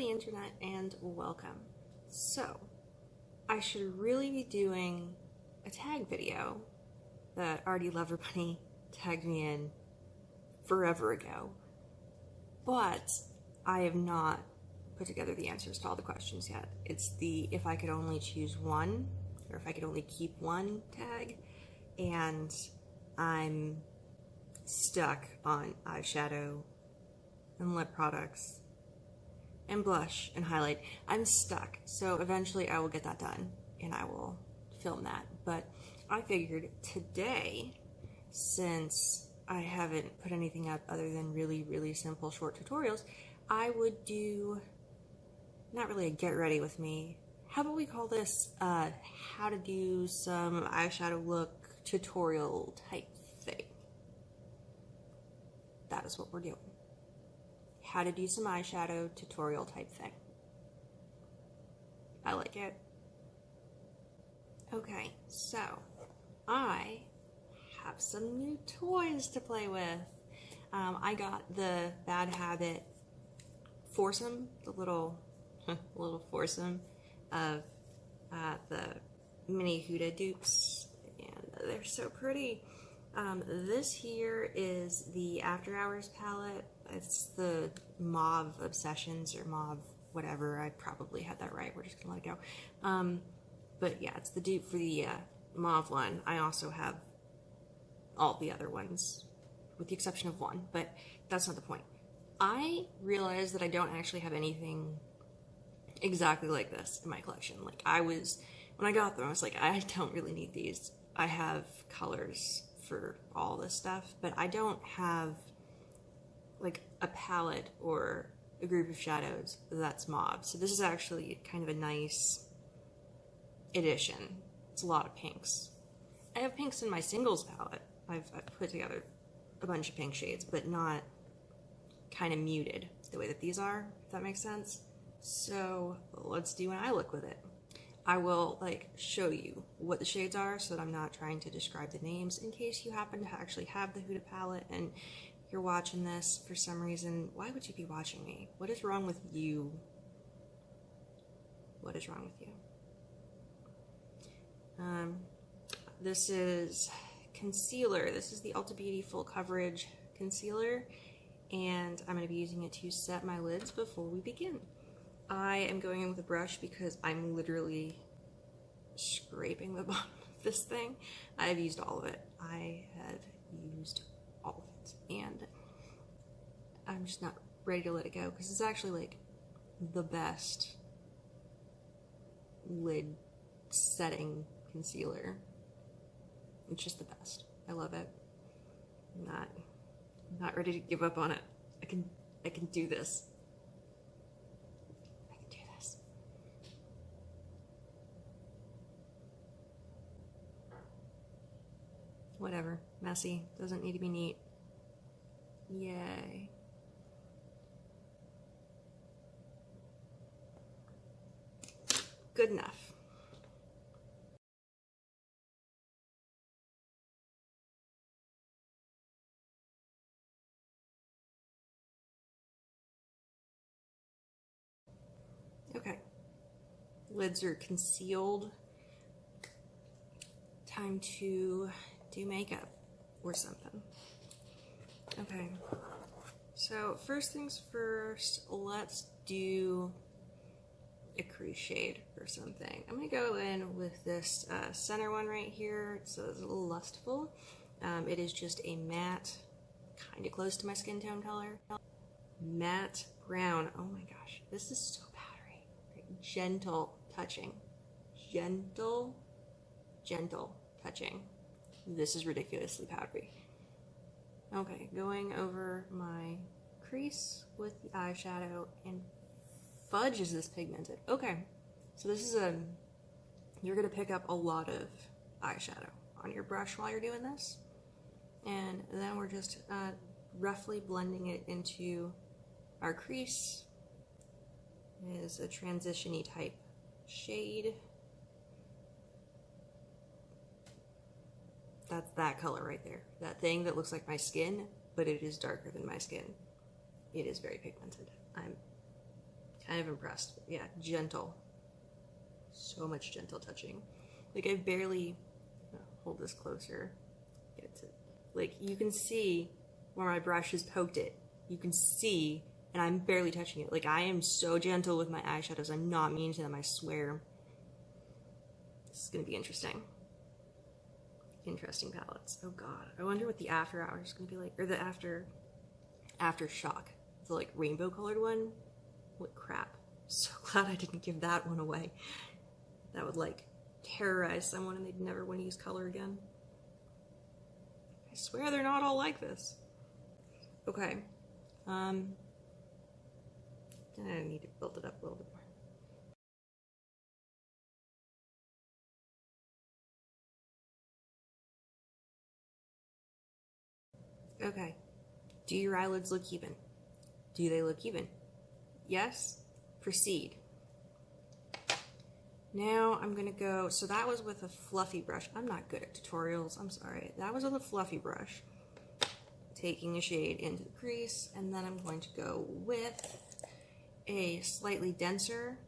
the internet and welcome. So, I should really be doing a tag video that Already Lover Bunny tagged me in forever ago, but I have not put together the answers to all the questions yet. It's the if I could only choose one, or if I could only keep one tag, and I'm stuck on eyeshadow and lip products and blush and highlight. I'm stuck, so eventually I will get that done and I will film that. But I figured today, since I haven't put anything up other than really simple short tutorials, I would do not really a get ready with me. How about we call this how to do some eyeshadow look tutorial type thing. That is what we're doing. How to do some eyeshadow tutorial type thing. I like it. Okay, so I have some new toys to play with. I got the Bad Habit foursome, the little foursome of the mini Huda dupes, and they're so pretty. This here is the After Hours palette. It's the Mauve Obsessions, or Mauve whatever. I probably had that right. We're just gonna let it go. But yeah, it's the dupe for the Mauve one. I also have all the other ones, with the exception of one, but that's not the point. I realized that I don't actually have anything exactly like this in my collection. Like, when I got them, I was like, I don't really need these. I have colors for all this stuff, but I don't have like a palette or a group of shadows that's mauve. So this is actually kind of a nice addition. It's a lot of pinks. I have pinks in my singles palette. I've put together a bunch of pink shades, but not kind of muted the way that these are, if that makes sense. So let's do an eye look with it. I will show you what the shades are so that I'm not trying to describe the names, in case you happen to actually have the Huda palette and you're watching this for some reason. Why would you be watching me? What is wrong with you? What is wrong with you? This is concealer. This is the Ulta Beauty Full Coverage Concealer, and I'm going to be using it to set my lids before we begin. I am going in with a brush because I'm literally scraping the bottom of this thing. I've used all of it. I have used all of it, and I'm just not ready to let it go because it's actually the best lid setting concealer. It's just the best. I love it. I'm not ready to give up on it. I can do this. I can do this. Whatever. Messy. Doesn't need to be neat. Yay. Good enough. Okay, lids are concealed. Time to do makeup or something. Okay, so first things first, let's do a crease shade or something. I'm gonna go in with this center one right here. It's a little lustful. It is just a matte, kind of close to my skin tone color. Matte brown. Oh my gosh, this is so powdery. Gentle touching. Gentle touching. This is ridiculously powdery. Okay, going over my crease with the eyeshadow, and fudge, is this pigmented. Okay, so this is you're gonna pick up a lot of eyeshadow on your brush while you're doing this, and then we're just roughly blending it into our crease. It is a transition-y type shade. That's that color right there. That thing that looks like my skin, but it is darker than my skin. It is very pigmented. I'm kind of impressed. Yeah, gentle. So much gentle touching. Like I barely, hold this closer. Get to, like you can see where my brush has poked it. You can see, and I'm barely touching it. Like I am so gentle with my eyeshadows. I'm not mean to them, I swear. This is gonna be interesting. Interesting palettes. Oh god. I wonder what the after hours is gonna be like, or the aftershock. The like rainbow colored one. What crap. So glad I didn't give that one away. That would like terrorize someone and they'd never want to use color again. I swear they're not all like this. Okay. I need to build it up a little bit more. Okay. Do your eyelids look even? Do they look even? Yes? Proceed. Now I'm gonna go, so that was with a fluffy brush. I'm not good at tutorials, I'm sorry. That was with a fluffy brush. Taking a shade into the crease, and then I'm going to go with a slightly denser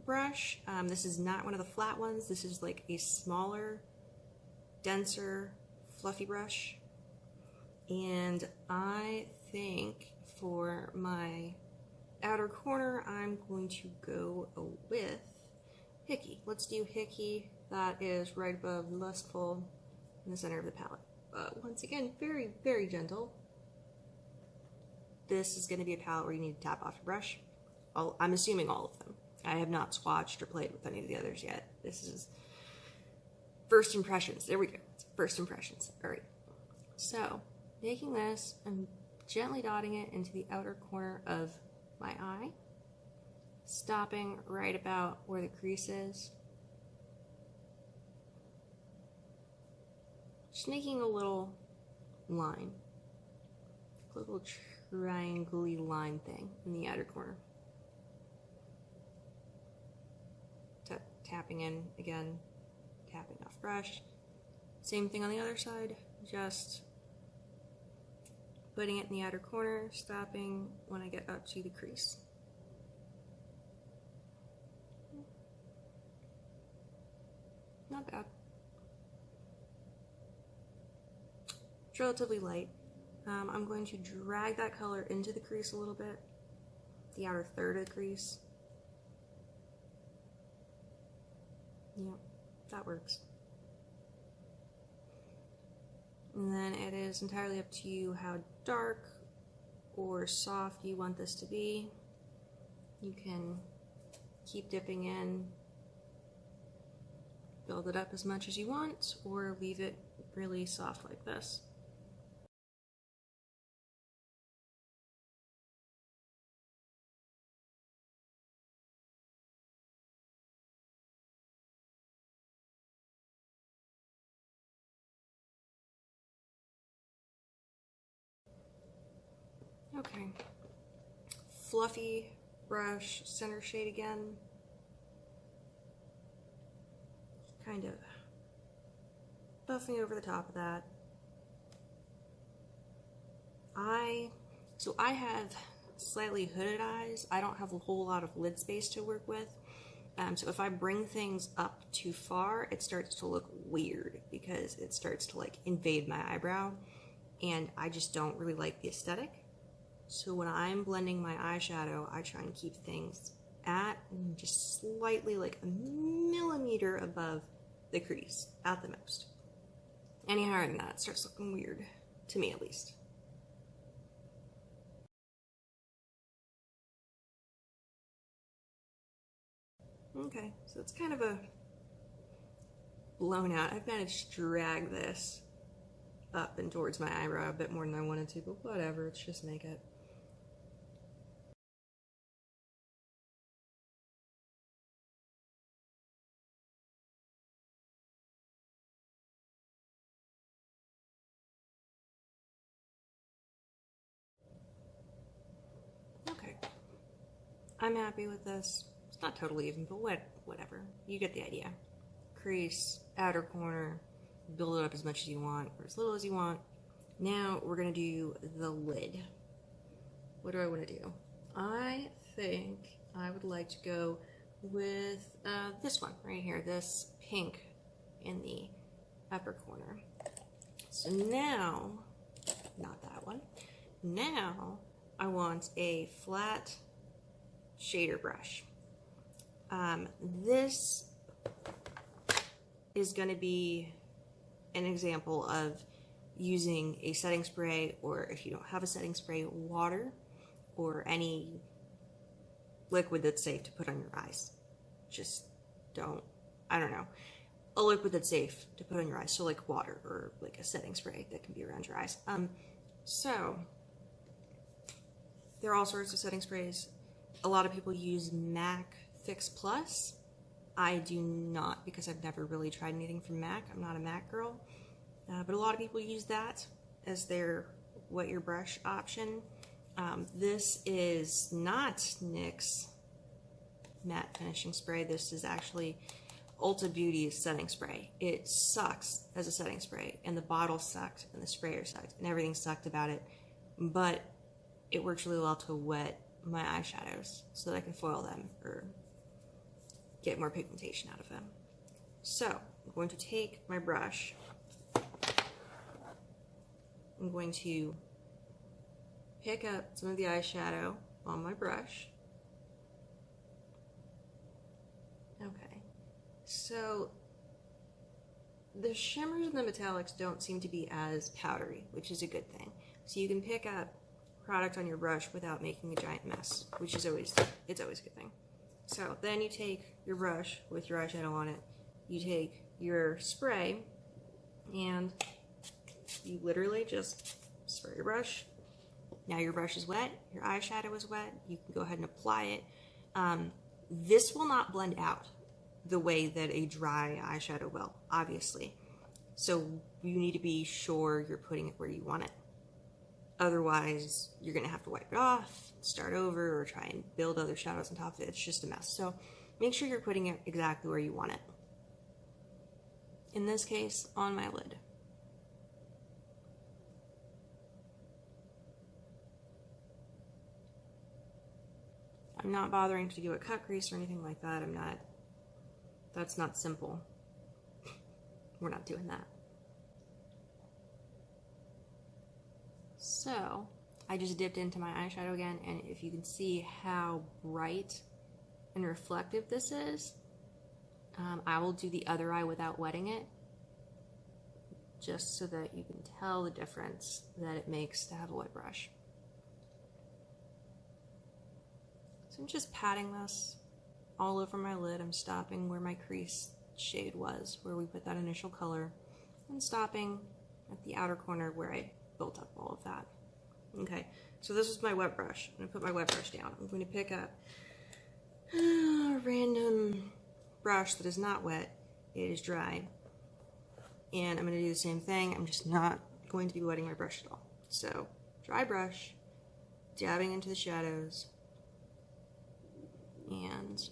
brush. This is not one of the flat ones. This is like a smaller, denser, fluffy brush. And I think for my outer corner, I'm going to go with Hickey. Let's do Hickey. That is right above Lustful in the center of the palette. But once again, very, very gentle. This is going to be a palette where you need to tap off your brush. I'm assuming all of them. I have not swatched or played with any of the others yet. This is first impressions. There we go. First impressions. All right. So, taking this and gently dotting it into the outer corner of my eye, stopping right about where the crease is. Just making a little line, a little triangle-y line thing in the outer corner. Tapping in again, tapping off brush. Same thing on the other side, just putting it in the outer corner, stopping when I get up to the crease. Not bad. It's relatively light. I'm going to drag that color into the crease a little bit, the outer third of the crease. Yeah, that works. And then it is entirely up to you how dark or soft you want this to be. You can keep dipping in, build it up as much as you want, or leave it really soft like this. Okay, fluffy brush, center shade again. Kind of buffing over the top of that. So I have slightly hooded eyes. I don't have a whole lot of lid space to work with. So if I bring things up too far, it starts to look weird because it starts to like invade my eyebrow, and I just don't really like the aesthetic. So when I'm blending my eyeshadow, I try and keep things at just slightly like a millimeter above the crease at the most. Any higher than that, it starts looking weird, to me at least. Okay, so it's kind of a blown out. I've managed to drag this up and towards my eyebrow a bit more than I wanted to, but whatever, let's just make it. Okay, I'm happy with this. It's not totally even, but whatever. You get the idea. Crease, outer corner, build it up as much as you want, or as little as you want. Now we're gonna do the lid. What do I want to do? I think I would like to go with this one right here, this pink in the upper corner. So now, not that one, now I want a flat shader brush. This is going to be an example of using a setting spray, or if you don't have a setting spray, water or any liquid that's safe to put on your eyes. Just don't, I don't know, a liquid that's safe to put on your eyes. So like water or like a setting spray that can be around your eyes. So there are all sorts of setting sprays. A lot of people use MAC Fix Plus. I do not, because I've never really tried anything from MAC. I'm not a MAC girl. But a lot of people use that as their wet your brush option. This is not NYX matte finishing spray. This is actually Ulta Beauty's setting spray. It sucks as a setting spray, and the bottle sucked, and the sprayer sucked, and everything sucked about it. But it works really well to wet my eyeshadows so that I can foil them or get more pigmentation out of them. So I'm going to take my brush. I'm going to pick up some of the eyeshadow on my brush. Okay, so the shimmers and the metallics don't seem to be as powdery, which is a good thing. So you can pick up product on your brush without making a giant mess, which is always a good thing. So then you take your brush with your eyeshadow on it, you take your spray, and you literally just spray your brush. Now your brush is wet, your eyeshadow is wet, you can go ahead and apply it. This will not blend out the way that a dry eyeshadow will, obviously. So you need to be sure you're putting it where you want it. Otherwise, you're gonna have to wipe it off, start over, or try and build other shadows on top of it. It's just a mess. So make sure you're putting it exactly where you want it. In this case, on my lid. I'm not bothering to do a cut crease or anything like that. That's not simple. We're not doing that. So I just dipped into my eyeshadow again, and if you can see how bright and reflective this is, I will do the other eye without wetting it, just so that you can tell the difference that it makes to have a wet brush. So I'm just patting this all over my lid. I'm stopping where my crease shade was, where we put that initial color, and stopping at the outer corner where I built up all of that. Okay, so this is my wet brush. I'm gonna put my wet brush down. I'm going to pick up a random brush that is not wet. It is dry. And I'm gonna do the same thing. I'm just not going to be wetting my brush at all. So, dry brush, dabbing into the shadows, and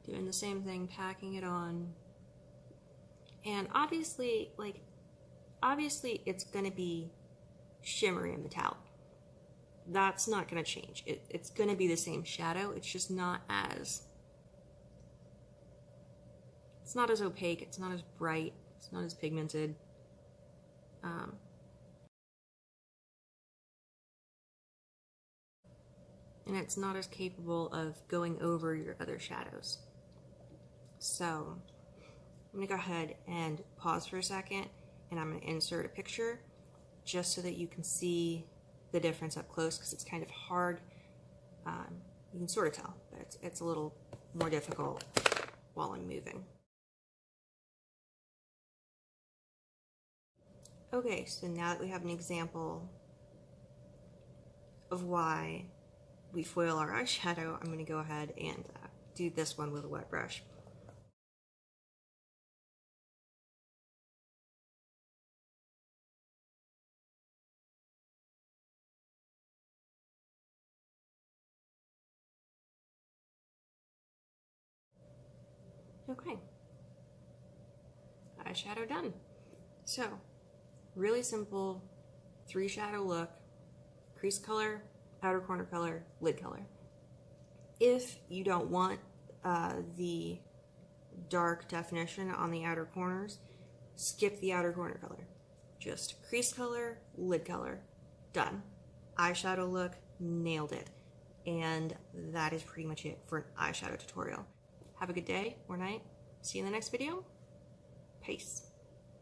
doing the same thing, packing it on. And obviously it's gonna be shimmery and metallic. That's not gonna change. It's gonna be the same shadow. It's just not as, it's not as opaque, it's not as bright, it's not as pigmented. And it's not as capable of going over your other shadows. So I'm gonna go ahead and pause for a second, and I'm gonna insert a picture just so that you can see the difference up close, because it's kind of hard. You can sort of tell, but it's a little more difficult while I'm moving. Okay, so now that we have an example of why we foil our eyeshadow, I'm going to go ahead and do this one with a wet brush. Okay, eyeshadow done. So, really simple 3 shadow look: crease color, outer corner color, lid color. If you don't want the dark definition on the outer corners, skip the outer corner color. Just crease color, lid color, done. Eyeshadow look, nailed it. And that is pretty much it for an eyeshadow tutorial. Have a good day or night. See you in the next video. Peace.